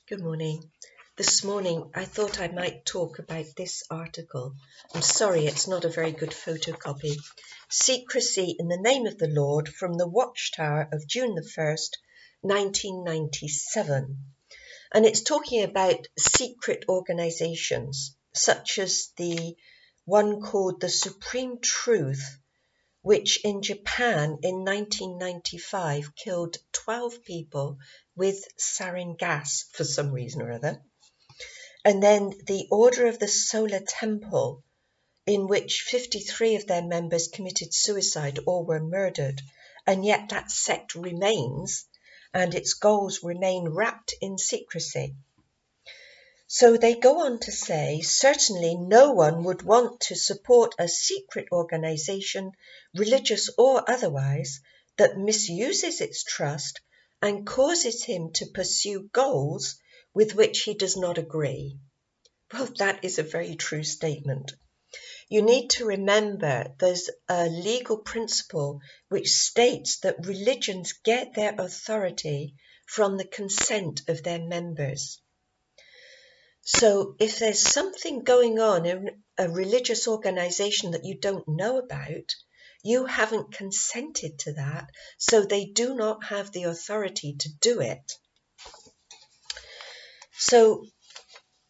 Good morning. This morning I thought I might talk about this article. I'm sorry it's not a very good photocopy. Secrecy in the Name of the Lord from the Watchtower of June the 1st, 1997. And it's talking about secret organizations, such as the one called the Supreme Truth, which in Japan in 1995 killed 12 people with sarin gas for some reason or other. And then the Order of the Solar Temple, in which 53 of their members committed suicide or were murdered, and yet that sect remains and its goals remain wrapped in secrecy. So they go on to say, certainly no one would want to support a secret organization, religious or otherwise, that misuses its trust and causes him to pursue goals with which he does not agree. Well, that is a very true statement. You need to remember there's a legal principle which states that religions get their authority from the consent of their members. So if there's something going on in a religious organization that you don't know about, you haven't consented to that, so they do not have the authority to do it. So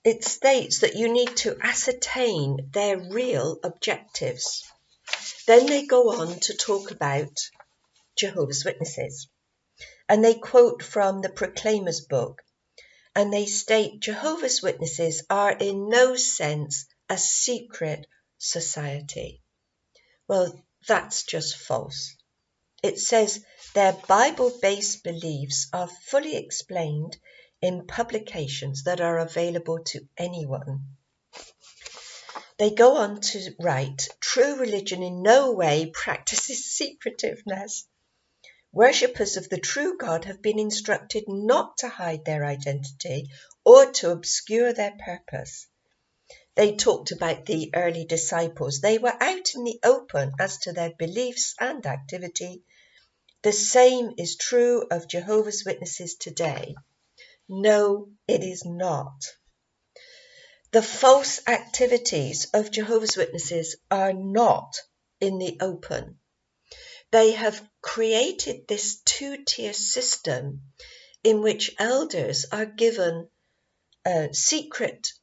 it states that you need to ascertain their real objectives. Then they go on to talk about Jehovah's Witnesses, and they quote from the Proclaimer's book. And they state Jehovah's Witnesses are in no sense a secret society. Well, that's just false. It says their Bible-based beliefs are fully explained in publications that are available to anyone. They go on to write, true religion in no way practices secretiveness. Worshippers of the true God have been instructed not to hide their identity or to obscure their purpose. They talked about the early disciples. They were out in the open as to their beliefs and activity. The same is true of Jehovah's Witnesses today. No, it is not. The false activities of Jehovah's Witnesses are not in the open. They have created this two-tier system in which elders are given secret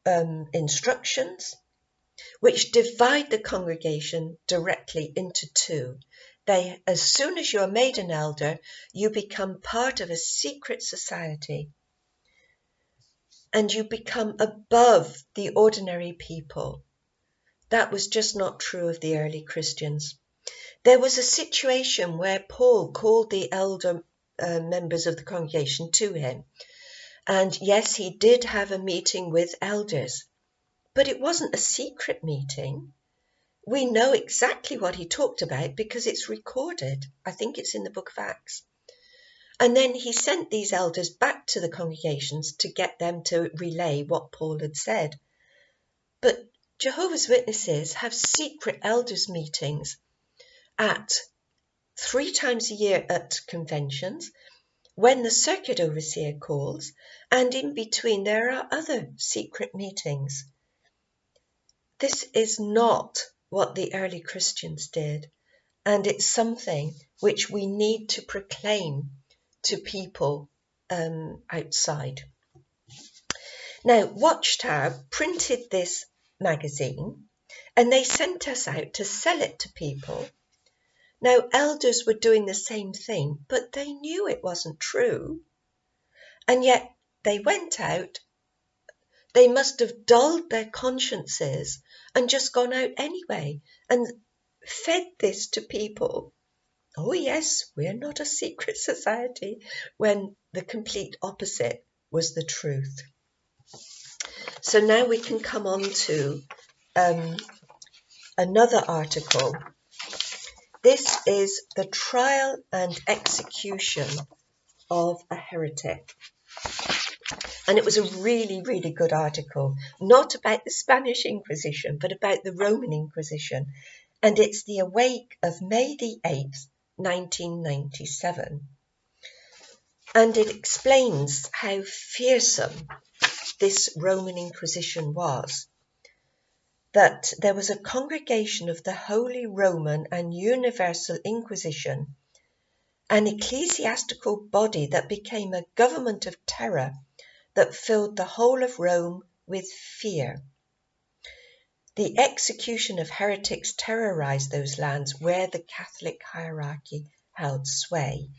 instructions which divide the congregation directly into two. As soon as you're made an elder, you become part of a secret society and you become above the ordinary people. That was just not true of the early Christians. There was a situation where Paul called the elder members of the congregation to him. And yes, he did have a meeting with elders, but it wasn't a secret meeting. We know exactly what he talked about because it's recorded. I think it's in the book of Acts. And then he sent these elders back to the congregations to get them to relay what Paul had said. But Jehovah's Witnesses have secret elders meetings at 3 times a year at conventions, when the circuit overseer calls, and in between there are other secret meetings. This is not what the early Christians did, and it's something which we need to proclaim to people outside. Now, Watchtower printed this magazine, and they sent us out to sell it to people. Now, elders were doing the same thing, but they knew it wasn't true. And yet they went out. They must have dulled their consciences and just gone out anyway and fed this to people. Oh yes, we're not a secret society, when the complete opposite was the truth. So now we can come on to another article. This is the trial and execution of a heretic. And it was a really, really good article, not about the Spanish Inquisition, but about the Roman Inquisition. And it's the Awake of May the 8th, 1997. And it explains how fearsome this Roman Inquisition was, that there was a congregation of the Holy Roman and Universal Inquisition, an ecclesiastical body that became a government of terror that filled the whole of Rome with fear. The execution of heretics terrorized those lands where the Catholic hierarchy held sway.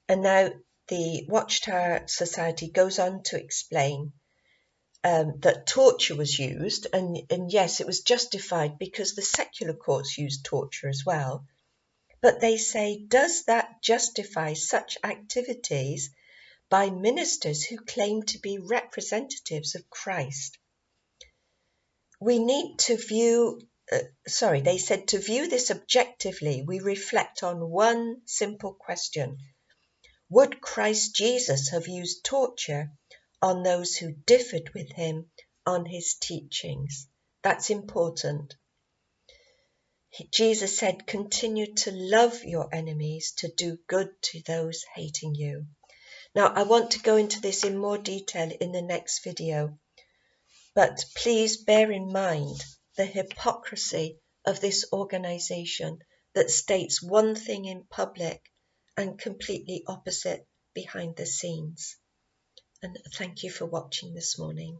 And now the Watchtower Society goes on to explain that torture was used, and yes, it was justified because the secular courts used torture as well. But they say, does that justify such activities by ministers who claim to be representatives of Christ? We need to view, they said, to view this objectively, we reflect on one simple question. Would Christ Jesus have used torture on those who differed with him on his teachings? That's important. Jesus said, continue to love your enemies, to do good to those hating you. Now, I want to go into this in more detail in the next video, but please bear in mind the hypocrisy of this organization that states one thing in public and completely opposite behind the scenes. And thank you for watching this morning.